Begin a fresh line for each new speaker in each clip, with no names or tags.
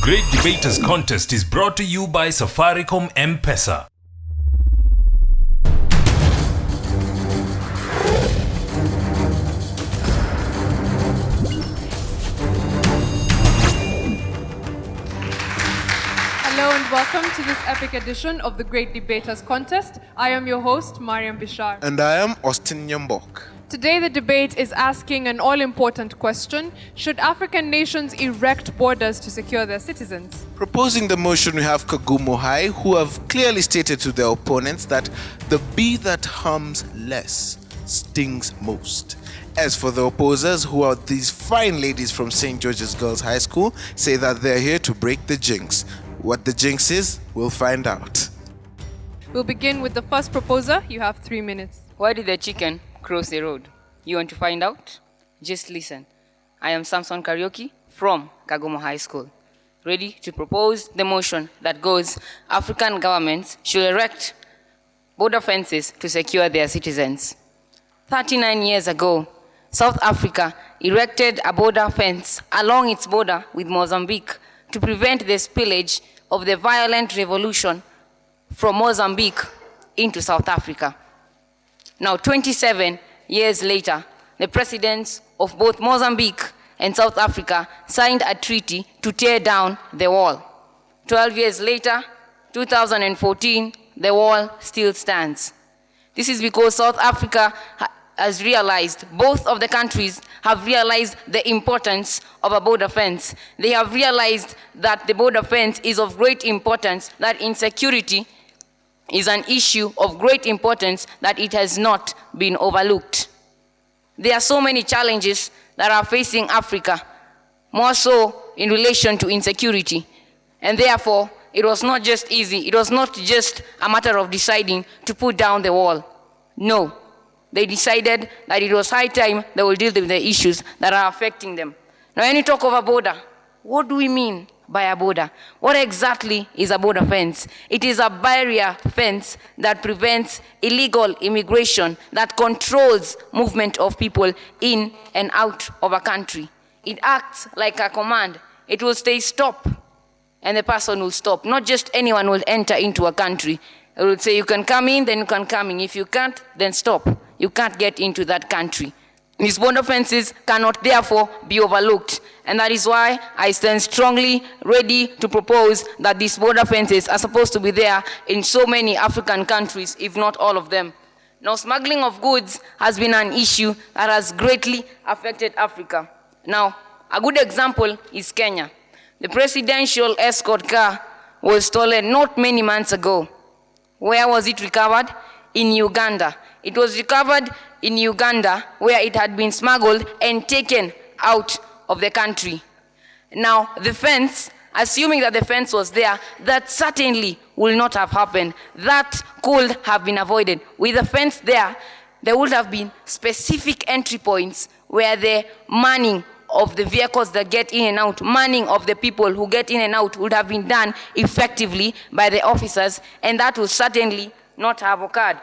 Great Debaters Contest is brought to you by Safaricom M-Pesa.
Hello and welcome to this epic edition of the Great Debaters Contest. I am your host, Mariam Bishar.
And I am Austin Nyambok.
Today the debate is asking an all-important question: should African nations erect borders to secure their citizens?
Proposing the motion, we have Kagumo High, who have clearly stated to their opponents that the bee that hums less stings most. As for the opposers, who are these fine ladies from St. George's Girls High School, say that they're here to break the jinx. What the jinx is, we'll find out.
We'll begin with the first proposer. You have 3 minutes.
Why did the chicken cross the road? You want to find out? Just listen. I am Samson Karaoke from Kagumo High School, ready to propose the motion that goes: African governments should erect border fences to secure their citizens. 39 years ago, South Africa erected a border fence along its border with Mozambique to prevent the spillage of the violent revolution from Mozambique into South Africa. Now, 27 years later, the presidents of both Mozambique and South Africa signed a treaty to tear down the wall. 12 years later, 2014, the wall still stands. This is because South Africa has realized, both of the countries have realized the importance of a border fence. They have realized that the border fence is of great importance, that insecurity is an issue of great importance, that it has not been overlooked. There are so many challenges that are facing Africa, more so in relation to insecurity. And therefore, it was not just easy. It was not just a matter of deciding to put down the wall. No. They decided that it was high time they will deal with the issues that are affecting them. Now, when you talk of a border, what do we mean by a border? What exactly is a border fence? It is a barrier fence that prevents illegal immigration, that controls movement of people in and out of a country. It acts like a command. It will say stop, and the person will stop. Not just anyone will enter into a country. It will say you can come in, then you can come in. If you can't, then stop. You can't get into that country. These border fences cannot therefore be overlooked. And that is why I stand strongly ready to propose that these border fences are supposed to be there in so many African countries, if not all of them. Now, smuggling of goods has been an issue that has greatly affected Africa. Now, a good example is Kenya. The presidential escort car was stolen not many months ago. Where was it recovered? In Uganda. It was recovered in Uganda, where it had been smuggled and taken out of the country. Now, the fence, assuming that the fence was there, that certainly will not have happened. That could have been avoided. With the fence there would have been specific entry points where the manning of the vehicles that get in and out, manning of the people who get in and out would have been done effectively by the officers, and that will certainly not have occurred.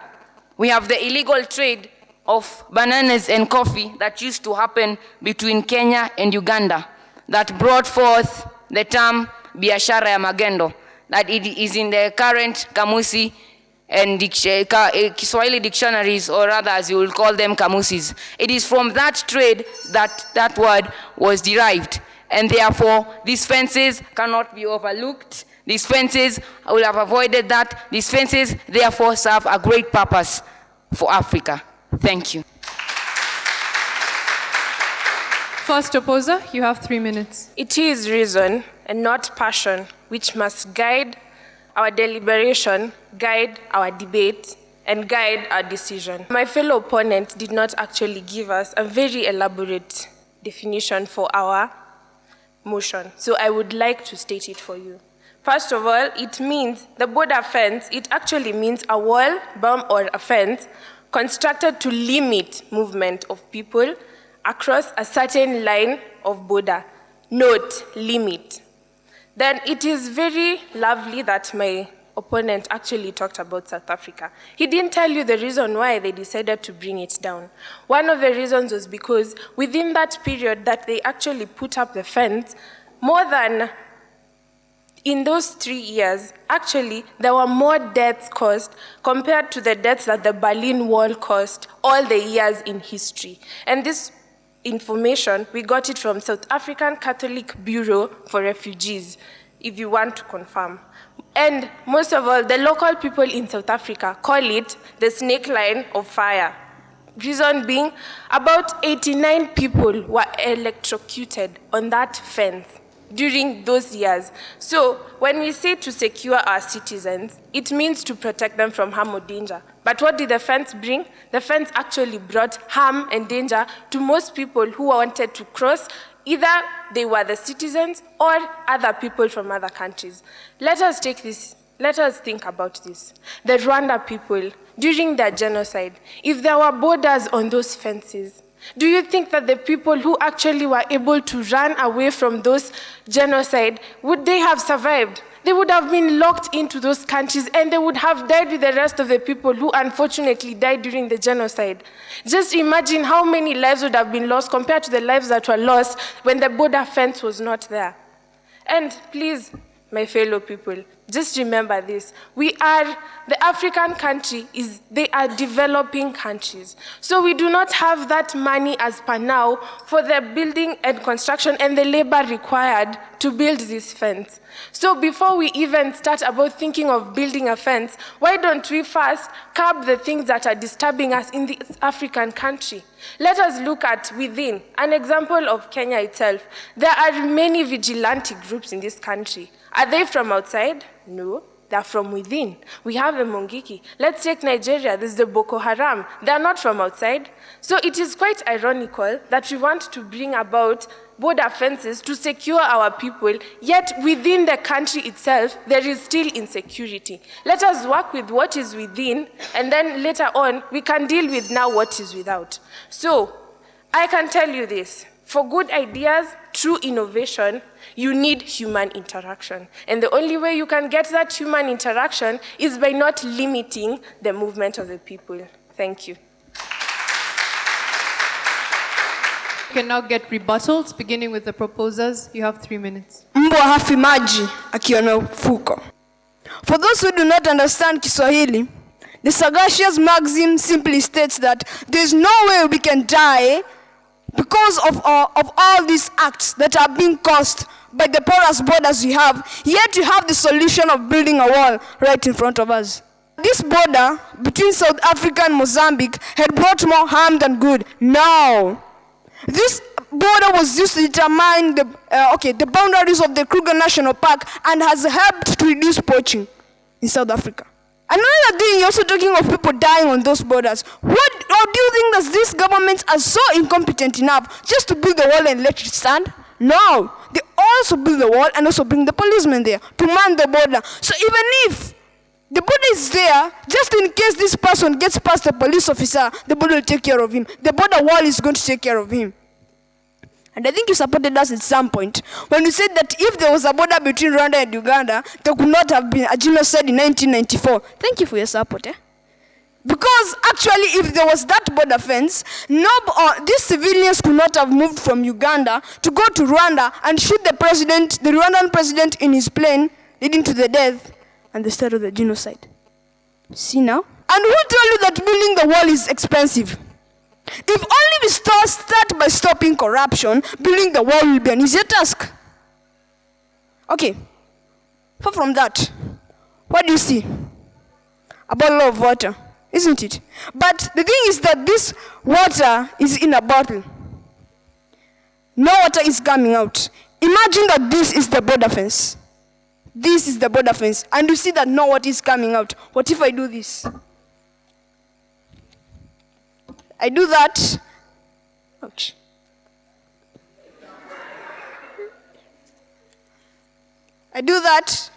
We have the illegal trade of bananas and coffee that used to happen between Kenya and Uganda, that brought forth the term biashara ya magendo, that it is in the current Kamusi and Kiswahili dictionaries, or rather as you will call them, Kamusis. It is from that trade that word was derived, and therefore these fences cannot be overlooked. These fences will have avoided that. These fences therefore serve a great purpose for Africa. Thank you.
First opposer, you have 3 minutes.
It is reason and not passion which must guide our deliberation, guide our debate, and guide our decision. My fellow opponent did not actually give us a very elaborate definition for our motion, so I would like to state it for you. First of all, it means the border fence, it actually means a wall, bomb, or a fence constructed to limit movement of people across a certain line of border. Note, limit. Then it is very lovely that my opponent actually talked about South Africa. He didn't tell you the reason why they decided to bring it down. One of the reasons was because within that period that they actually put up the fence, more than In those 3 years, actually, there were more deaths caused compared to the deaths that the Berlin Wall caused all the years in history. And this information, we got it from South African Catholic Bureau for Refugees, if you want to confirm. And most of all, the local people in South Africa call it the snake line of fire. Reason being, about 89 people were electrocuted on that fence during those years. So when we say to secure our citizens, it means to protect them from harm or danger. But what did the fence bring? The fence actually brought harm and danger to most people who wanted to cross. Either they were the citizens or other people from other countries. Let us think about this. The Rwanda people, during their genocide, if there were borders on those fences, do you think that the people who actually were able to run away from those genocide, would they have survived? They would have been locked into those countries and they would have died with the rest of the people who unfortunately died during the genocide. Just imagine how many lives would have been lost compared to the lives that were lost when the border fence was not there. And please, my fellow people, just remember this. The African country they are developing countries. So we do not have that money as per now for the building and construction and the labor required to build this fence. So before we even start about thinking of building a fence, why don't we first curb the things that are disturbing us in this African country? Let us look at within. An example of Kenya itself. There are many vigilante groups in this country. Are they from outside? No, they're from within. We have the Mungiki. Let's take Nigeria. There's the Boko Haram. They're not from outside. So it is quite ironical that we want to bring about border fences to secure our people, yet within the country itself, there is still insecurity. Let us work with what is within, and then later on, we can deal with now what is without. So, I can tell you this. For good ideas, true innovation, you need human interaction. And the only way you can get that human interaction is by not limiting the movement of the people. Thank you.
You can now get rebuttals, beginning with the proposers. You have 3 minutes.
Mbwa hafi maji akiona ufuko. For those who do not understand Kiswahili, the sagacious maxim simply states that there is no way we can die because of all these acts that are being caused by the porous borders we have, yet we have the solution of building a wall right in front of us. This border between South Africa and Mozambique had brought more harm than good. Now, this border was used to determine the boundaries of the Kruger National Park and has helped to reduce poaching in South Africa. Another thing, you're also talking of people dying on those borders. Or do you think that these governments are so incompetent enough just to build the wall and let it stand? No. They also build the wall and also bring the policemen there to man the border. So even if the border is there, just in case this person gets past the police officer, the border will take care of him. The border wall is going to take care of him. And I think you supported us at some point when you said that if there was a border between Rwanda and Uganda, there could not have been a genocide in 1994. Thank you for your support. Because actually, if there was that border fence, these civilians could not have moved from Uganda to go to Rwanda and shoot the Rwandan president in his plane, leading to the death and the start of the genocide. See now? And who told you that building the wall is expensive? If only we start by stopping corruption, building the wall will be an easier task. Okay, far from that, what do you see? A bottle of water, isn't it? But the thing is that this water is in a bottle. No water is coming out. Imagine that this is the border fence. This is the border fence, and you see that no water is coming out. What if I do this? I do that. Ouch. I do that.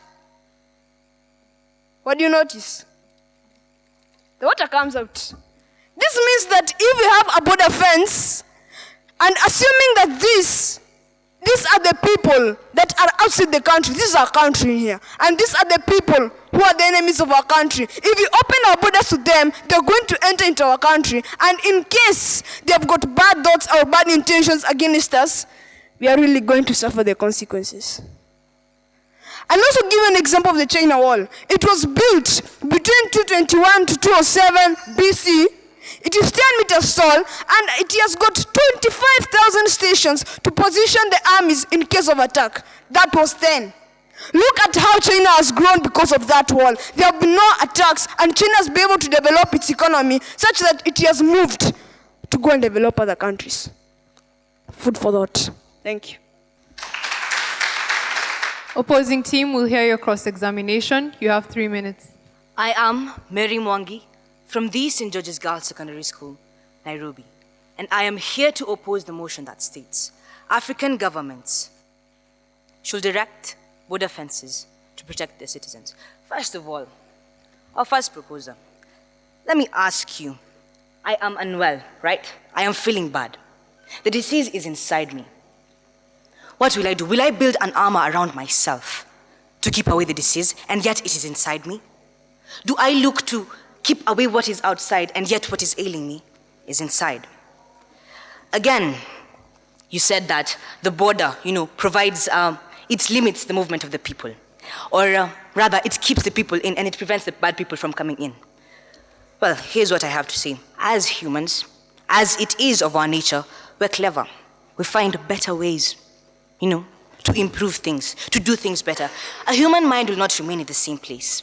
What do you notice? The water comes out. This means that if we have a border fence, and assuming that these are the people that are outside the country, this is our country here, and these are the people who are the enemies of our country. If we open our borders to them, they're going to enter into our country, and in case they've got bad thoughts or bad intentions against us, we are really going to suffer the consequences. I'll also give you an example of the China Wall. It was built between 221 to 207 BC. It is 10 meters tall, and it has got 25,000 stations to position the armies in case of attack. That was then. Look at how China has grown because of that wall. There have been no attacks, and China has been able to develop its economy such that it has moved to go and develop other countries. Food for thought. Thank you.
Opposing team will hear your cross-examination. You have 3 minutes.
I am Mary Mwangi from the St. George's Girls Secondary School, Nairobi, and I am here to oppose the motion that states African governments should erect border fences to protect their citizens. First of all, our first proposal, let me ask you, I am unwell, right? I am feeling bad. The disease is inside me. What will I do? Will I build an armor around myself to keep away the disease, and yet it is inside me? Do I look to keep away what is outside, and yet what is ailing me is inside? Again, you said that the border, provides, it limits the movement of the people. Or rather, it keeps the people in, and it prevents the bad people from coming in. Well, here's what I have to say. As humans, as it is of our nature, we're clever. We find better ways, to improve things, to do things better. A human mind will not remain in the same place.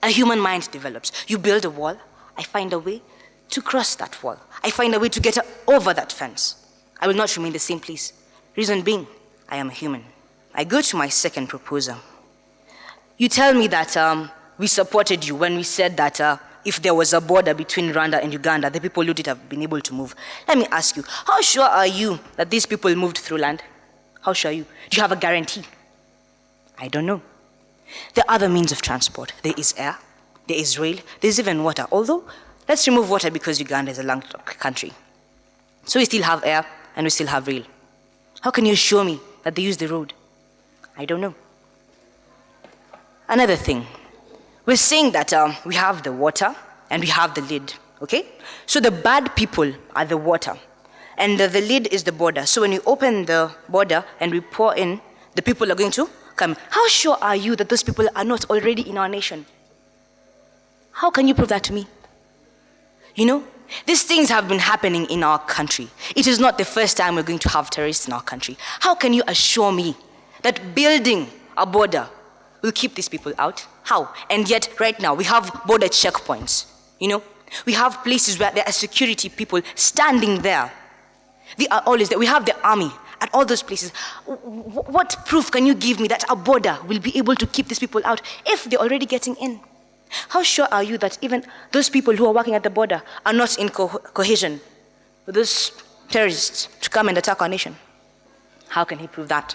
A human mind develops. You build a wall, I find a way to cross that wall. I find a way to get over that fence. I will not remain in the same place. Reason being, I am a human. I go to my second proposal. You tell me that we supported you when we said that if there was a border between Rwanda and Uganda, the people wouldn't have been able to move. Let me ask you, how sure are you that these people moved through land? How sure are you? Do you have a guarantee? I don't know. There are other means of transport. There is air, there is rail, there's even water. Although, let's remove water because Uganda is a landlocked country. So we still have air and we still have rail. How can you assure me that they use the road? I don't know. Another thing, we're saying that we have the water and we have the lid, okay? So the bad people are the water, and the lid is the border. So when you open the border and we pour in, the people are going to come. How sure are you that those people are not already in our nation? How can you prove that to me? These things have been happening in our country. It is not the first time we're going to have terrorists in our country. How can you assure me that building a border will keep these people out? How? And yet, right now, we have border checkpoints. We have places where there are security people standing there. They are always there. We have the army at all those places. What proof can you give me that a border will be able to keep these people out if they're already getting in? How sure are you that even those people who are working at the border are not in cohesion with those terrorists to come and attack our nation? How can he prove that?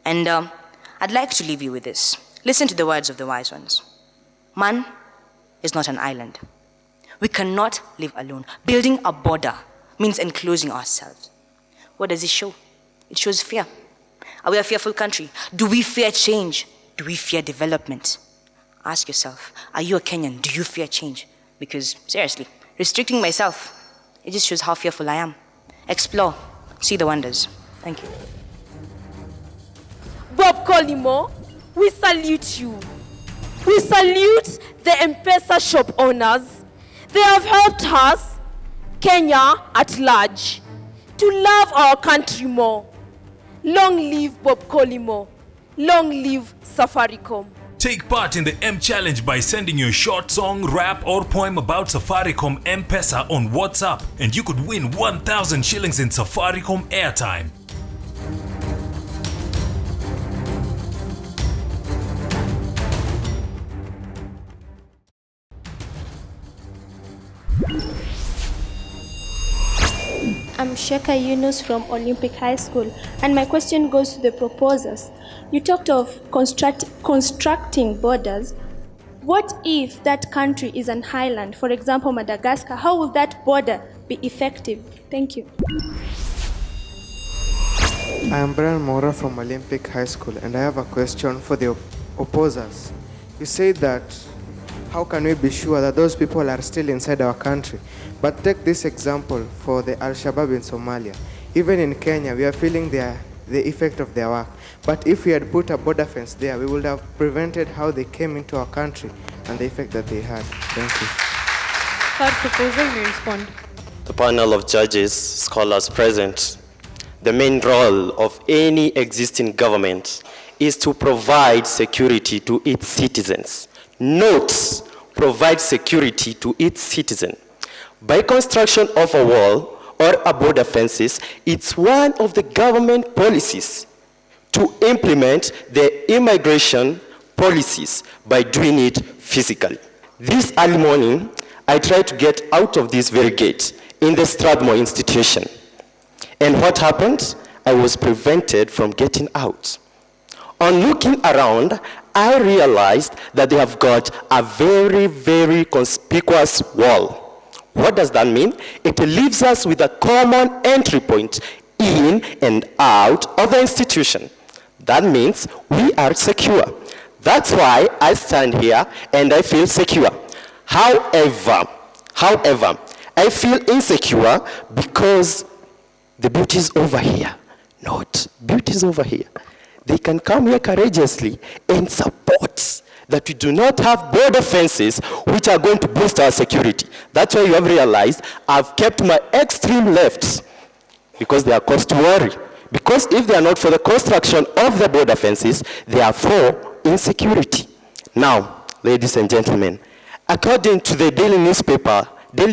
And I'd like to leave you with this. Listen to the words of the wise ones. Man is not an island. We cannot live alone. Building a border means enclosing ourselves. What does it show? It shows fear. Are we a fearful country? Do we fear change? Do we fear development? Ask yourself, are you a Kenyan? Do you fear change? Because, seriously, restricting myself, it just shows how fearful I am. Explore, see the wonders. Thank you.
Bob Colimo, we salute you. We salute the M-Pesa shop owners. They have helped us, Kenya at large, to love our country more. Long live Bob Colimo. Long live Safaricom.
Take part in the M Challenge by sending your short song, rap, or poem about Safaricom M-Pesa on WhatsApp, and you could win 1,000 shillings in Safaricom airtime.
I'm Sheka Yunus from Olympic High School, and my question goes to the proposers. You talked of constructing borders. What if that country is an island, for example, Madagascar? How will that border be effective? Thank you.
I am Brian Mora from Olympic High School, and I have a question for the opposers. You said that how can we be sure that those people are still inside our country? But take this example for the Al-Shabaab in Somalia. Even in Kenya, we are feeling they are the effect of their work. But if we had put a border fence there, we would have prevented how they came into our country and the effect that they had. Thank you.
Third proposal may respond.
The panel of judges, scholars present, the main role of any existing government is to provide security to its citizens. Note, provide security to its citizen. By construction of a wall or a border fences, it's one of the government policies to implement the immigration policies by doing it physically. This early morning, I tried to get out of this very gate in the Strathmore institution. And what happened? I was prevented from getting out. On looking around, I realized that they have got a very, very conspicuous wall. What does that mean? It leaves us with a common entry point in and out of the institution. That means we are secure. That's why I stand here and I feel secure. However, I feel insecure because the beauty is over here. Not, beauty is over here. They can come here courageously and support that we do not have border fences which are going to boost our security. That's why you have realized I've kept my extreme left because they are cause to worry. Because if they are not for the construction of the border fences, they are for insecurity. Now, ladies and gentlemen, according to the Daily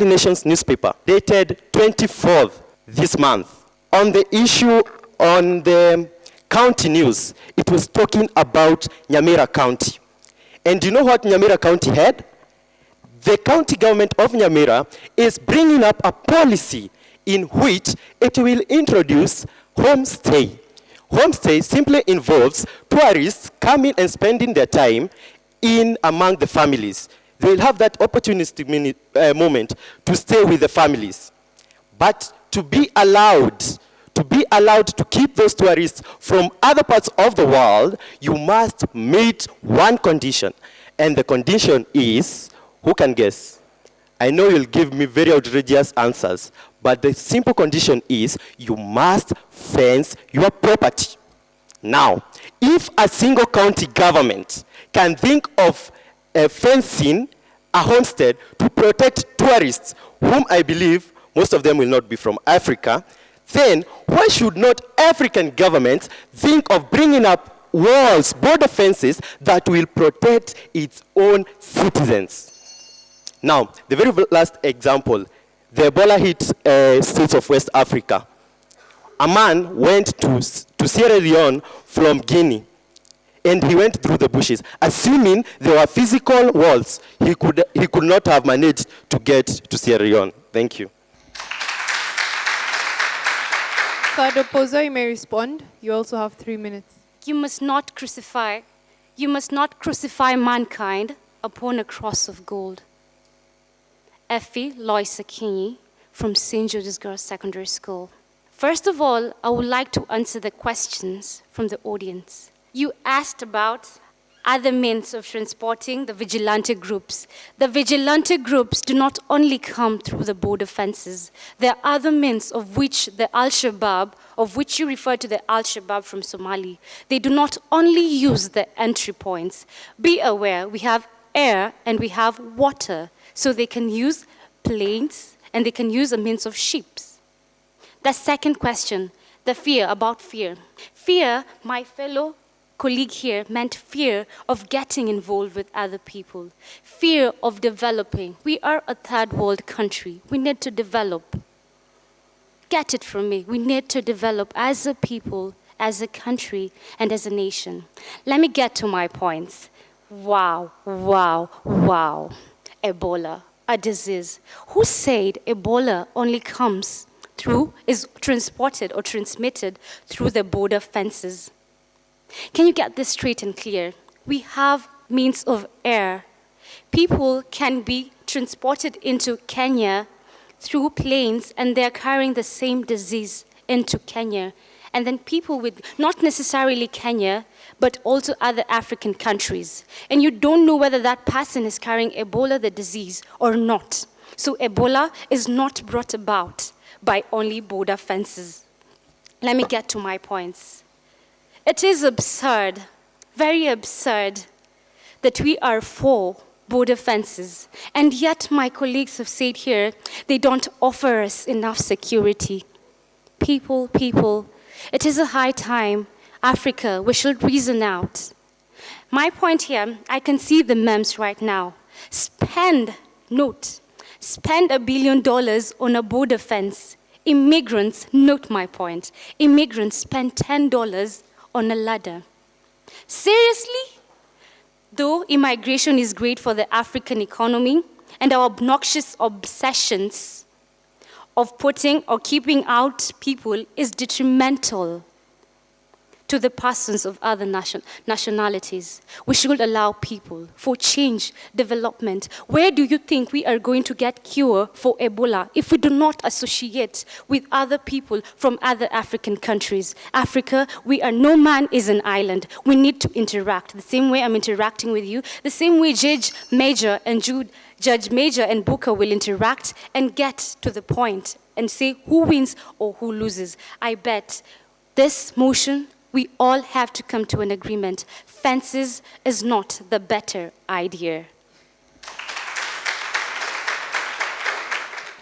Nation's newspaper, dated 24th this month, on the issue on the county news, it was talking about Nyamira County. And do you know what Nyamira County had? The county government of Nyamira is bringing up a policy in which it will introduce homestay. Homestay simply involves tourists coming and spending their time in among the families. They will have that opportunistic moment to stay with the families. But to be allowed to keep those tourists from other parts of the world, you must meet one condition. And the condition is, who can guess? I know you'll give me very outrageous answers, but the simple condition is you must fence your property. Now, if a single county government can think of fencing a homestead to protect tourists, whom I believe most of them will not be from Africa, then why should not African governments think of bringing up walls, border fences that will protect its own citizens? Now, the very last example, the Ebola hit states of West Africa. A man went to Sierra Leone from Guinea, and he went through the bushes. Assuming there were physical walls, he could not have managed to get to Sierra Leone. Thank you.
Third opposer, you may respond. You also have 3 minutes.
You must not crucify mankind upon a cross of gold. Effie Loisa Kinyi from St. George's Girls Secondary School. First of all, I would like to answer the questions from the audience. You asked about other means of transporting the vigilante groups. The vigilante groups do not only come through the border fences. There are other means of which the Al-Shabaab, of which you refer to the Al-Shabaab from Somali, they do not only use the entry points. Be aware, we have air and we have water, so they can use planes and they can use a means of ships. The second question, the fear, about fear. Fear, my fellow colleague here, meant fear of getting involved with other people, fear of developing. We are a third world country. We need to develop. Get it from me. We need to develop as a people, as a country, and as a nation. Let me get to my points. Wow. Ebola, a disease. Who said Ebola only is transported or transmitted through the border fences? Can you get this straight and clear? We have means of air. People can be transported into Kenya through planes and they're carrying the same disease into Kenya. And then people with, not necessarily Kenya, but also other African countries. And you don't know whether that person is carrying Ebola, the disease, or not. So Ebola is not brought about by only border fences. let me get to my points. It is absurd, very absurd, that we are for border fences, and yet my colleagues have said here they don't offer us enough security. People, it is a high time, Africa, we should reason out. My point here, I can see the memes right now. Spend $1 billion on a border fence. Immigrants, note my point, immigrants spend $10 on a ladder. Seriously? Though immigration is great for the African economy, and our obnoxious obsessions of putting or keeping out people is detrimental to the persons of other nationalities. We should allow people for change, development. Where do you think we are going to get cure for Ebola if we do not associate with other people from other African countries? Africa, no man is an island. We need to interact. The same way I'm interacting with you, the same way Judge Major and Booker will interact and get to the point and say who wins or who loses. I bet this motion, we all have to come to an agreement. Fences is not the better idea.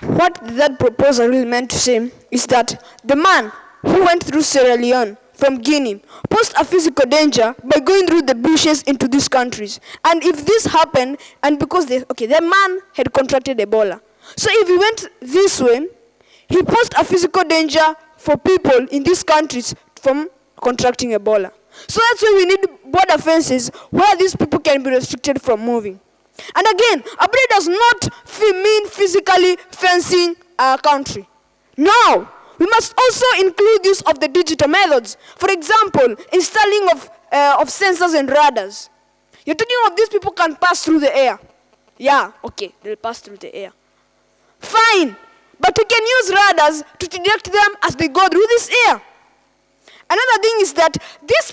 What that proposal really meant to say is that the man who went through Sierra Leone from Guinea posed a physical danger by going through the bushes into these countries. And if this happened, and because the man had contracted Ebola. So if he went this way, he posed a physical danger for people in these countries from contracting Ebola. So that's why we need border fences where these people can be restricted from moving. And again, a border does not mean physically fencing a country. No, we must also include use of the digital methods. For example, installing of sensors and radars. You're talking of these people can pass through the air. Yeah, okay, they'll pass through the air. Fine, but we can use radars to detect them as they go through this air. Another thing is that this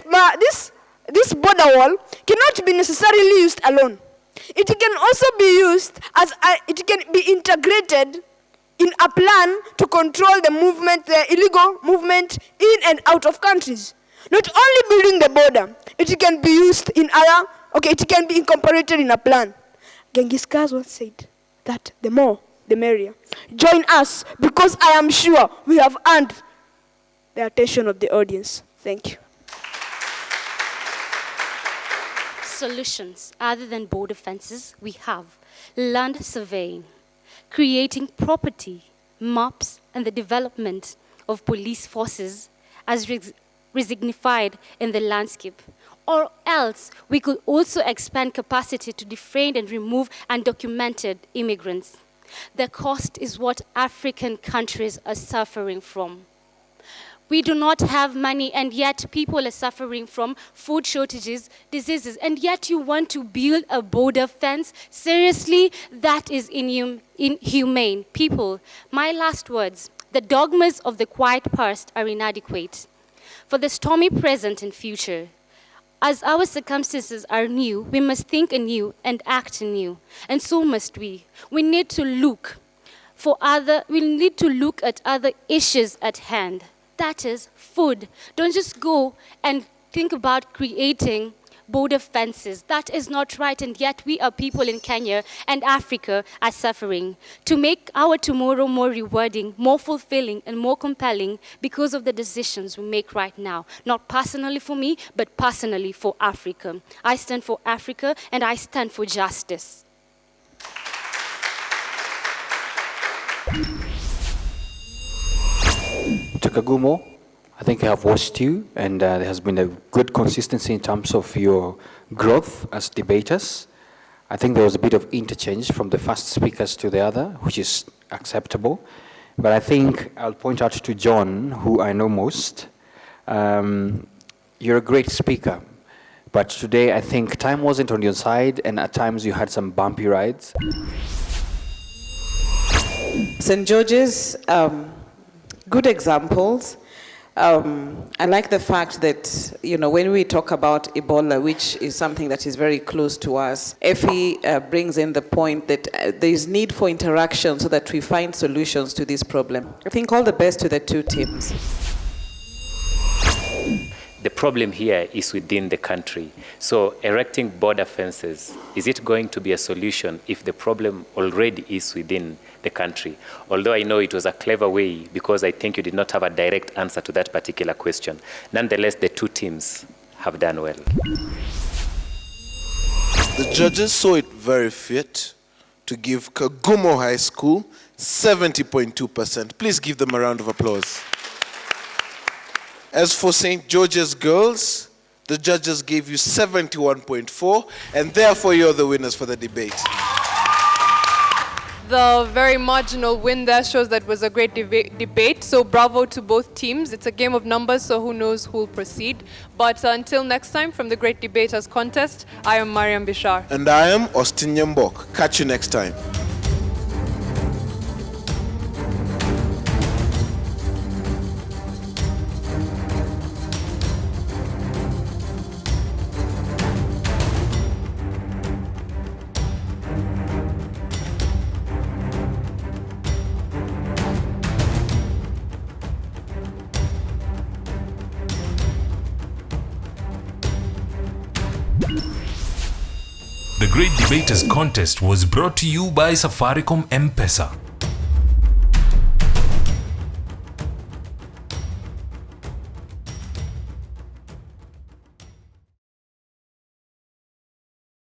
border wall cannot be necessarily used alone. It can also be used it can be integrated in a plan to control the illegal movement in and out of countries. Not only building the border, it can be used it can be incorporated in a plan. Genghis Khan once said that the more, the merrier. Join us, because I am sure we have earned the attention of the audience. Thank you.
Solutions other than border fences, we have land surveying, creating property, maps, and the development of police forces as resignified in the landscape. Or else, we could also expand capacity to defriend and remove undocumented immigrants. The cost is what African countries are suffering from. We do not have money, and yet people are suffering from food shortages, diseases, and yet you want to build a border fence? Seriously, that is inhumane. People, my last words, the dogmas of the quiet past are inadequate. For the stormy present and future, as our circumstances are new, we must think anew and act anew, and so must we. We need to look at other issues at hand. That is food. Don't just go and think about creating border fences. That is not right, and yet we are people in Kenya and Africa are suffering. To make our tomorrow more rewarding, more fulfilling, and more compelling because of the decisions we make right now. Not personally for me, but personally for Africa. I stand for Africa, and I stand for justice.
To Kagumo, I think I have watched you, and there has been a good consistency in terms of your growth as debaters. I think there was a bit of interchange from the first speakers to the other, which is acceptable. But I think I'll point out to John, who I know most. You're a great speaker, but today I think time wasn't on your side, and at times you had some bumpy rides.
St. George's, good examples. I like the fact that, when we talk about Ebola, which is something that is very close to us, Effie brings in the point that there is need for interaction so that we find solutions to this problem. I think all the best to the two teams.
the problem here is within the country. So erecting border fences, is it going to be a solution if the problem already is within the country? Although I know it was a clever way, because I think you did not have a direct answer to that particular question. Nonetheless, the two teams have done well.
The judges saw it very fit to give Kagumo High School 70.2%. Please give them a round of applause. As for St. George's Girls, the judges gave you 71.4%, and therefore you're the winners for the debate.
The very marginal win there shows that it was a great debate, so bravo to both teams. It's a game of numbers, so who knows who will proceed. But until next time, from the Great Debaters Contest, I am Mariam Bishar.
And I am Austin Nyambok. Catch you next time.
The Great Debaters Contest was brought to you by Safaricom M-Pesa.